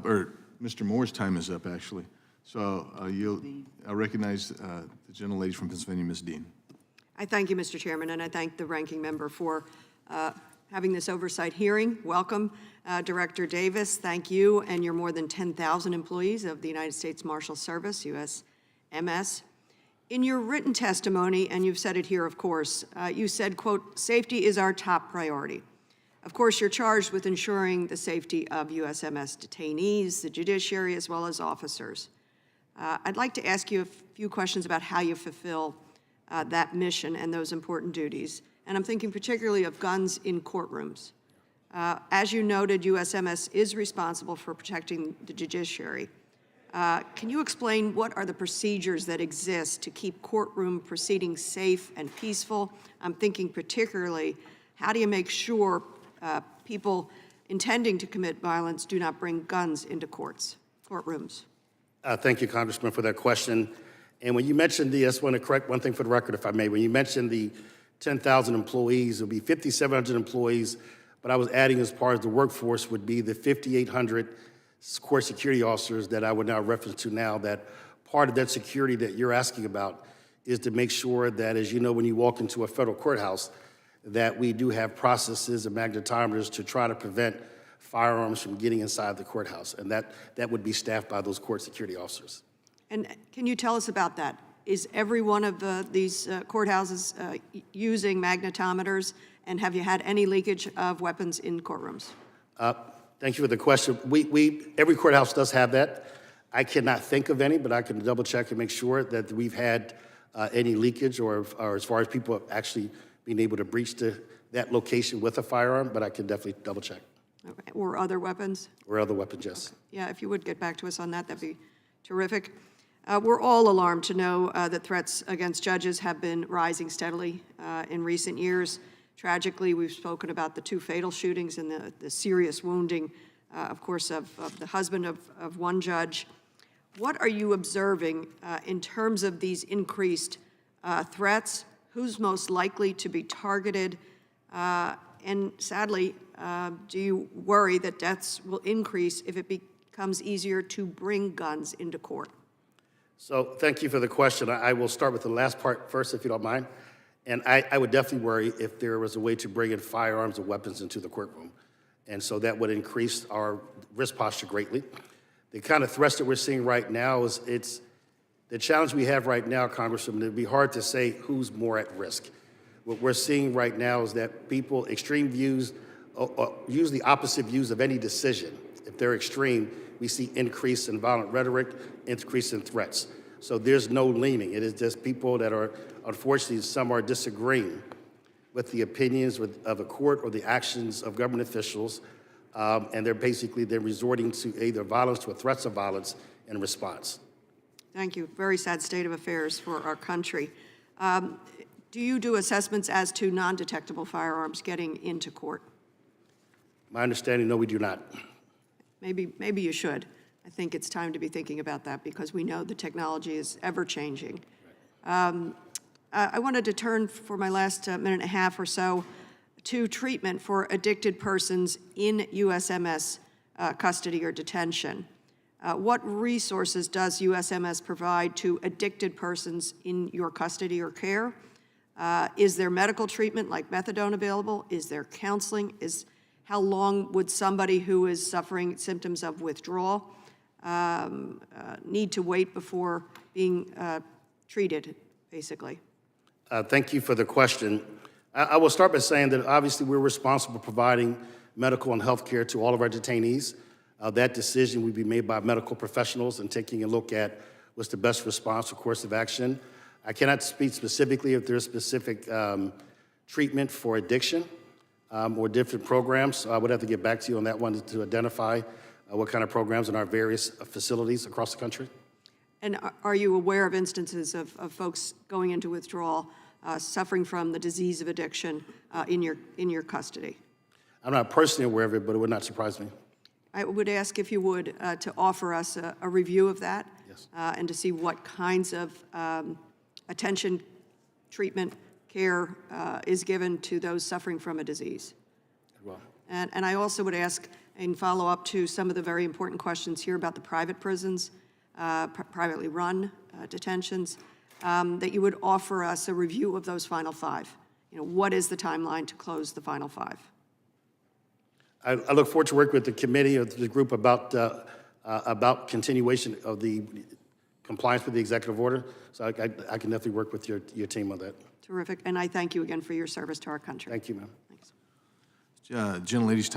Or Mr. Moore's time is up, actually. So I'll recognize the gentlelady from Pennsylvania, Ms. Dean. I thank you, Mr. Chairman, and I thank the ranking member for having this oversight hearing. Welcome, Director Davis. Thank you and your more than 10,000 employees of the United States Marshals Service, USMS. In your written testimony, and you've said it here, of course, you said, quote, "Safety is our top priority." Of course, you're charged with ensuring the safety of USMS detainees, the judiciary, as well as officers. I'd like to ask you a few questions about how you fulfill that mission and those important duties. And I'm thinking particularly of guns in courtrooms. As you noted, USMS is responsible for protecting the judiciary. Can you explain what are the procedures that exist to keep courtroom proceedings safe and peaceful? I'm thinking particularly, how do you make sure people intending to commit violence do not bring guns into courtrooms? Thank you, Congressman, for that question. And when you mentioned I just want to correct one thing for the record, if I may. When you mentioned the 10,000 employees, it would be 5,700 employees, but I was adding as part of the workforce would be the 5,800 court security officers that I would now reference to now, that part of that security that you're asking about is to make sure that, as you know, when you walk into a federal courthouse, that we do have processes and magnetometers to try to prevent firearms from getting inside the courthouse, and that would be staffed by those court security officers. And can you tell us about that? Is every one of these courthouses using magnetometers, and have you had any leakage of weapons in courtrooms? Thank you for the question. Every courthouse does have that. I cannot think of any, but I can double check and make sure that we've had any leakage or as far as people actually being able to breach that location with a firearm, but I can definitely double check. Okay. Or other weapons? Or other weapons, yes. Okay. Yeah, if you would get back to us on that, that'd be terrific. We're all alarmed to know that threats against judges have been rising steadily in recent years. Tragically, we've spoken about the 2 fatal shootings and the serious wounding, of course, of the husband of one judge. What are you observing in terms of these increased threats? Who's most likely to be targeted? And sadly, do you worry that deaths will increase if it becomes easier to bring guns into court? So thank you for the question. I will start with the last part first, if you don't mind. And I would definitely worry if there was a way to bring in firearms and weapons into the courtroom. And so that would increase our risk posture greatly. The kind of threats that we're seeing right now is the challenge we have right now, Congressman. It'd be hard to say who's more at risk. What we're seeing right now is that people, extreme views, usually opposite views of any decision. If they're extreme, we see increase in violent rhetoric, increase in threats. So there's no leaning. It is just people that are, unfortunately, some are disagreeing with the opinions of a court or the actions of government officials, and they're resorting to either violence or threats of violence in response. Thank you. Very sad state of affairs for our country. Do you do assessments as to non-detectable firearms getting into court? My understanding, no, we do not. Maybe you should. I think it's time to be thinking about that because we know the technology is ever-changing. I wanted to turn for my last minute and a half or so to treatment for addicted persons in USMS custody or detention. What resources does USMS provide to addicted persons in your custody or care? Is there medical treatment like methadone available? Is there counseling? How long would somebody who is suffering symptoms of withdrawal need to wait before being treated, basically? Thank you for the question. I will start by saying that obviously we're responsible for providing medical and health care to all of our detainees. That decision will be made by medical professionals and taking a look at what's the best response or course of action. I cannot speak specifically if there's specific treatment for addiction or different programs. So I would have to get back to you on that one to identify what kind of programs in our various facilities across the country. And are you aware of instances of folks going into withdrawal, suffering from the disease of addiction in your custody? I'm not personally aware of it, but it would not surprise me. I would ask if you would to offer us a review of that. Yes. And to see what kinds of attention, treatment, care is given to those suffering from a disease. Well. And I also would ask, in follow-up to some of the very important questions here about the private prisons, privately run detentions, that you would offer us a review of those final 5. What is the timeline to close the final 5? I look forward to working with the committee of the group about continuation of the compliance with the executive order. So I can definitely work with your team on that. Terrific. And I thank you again for your service to our country. Thank you, ma'am. Thanks. Gentlelady's time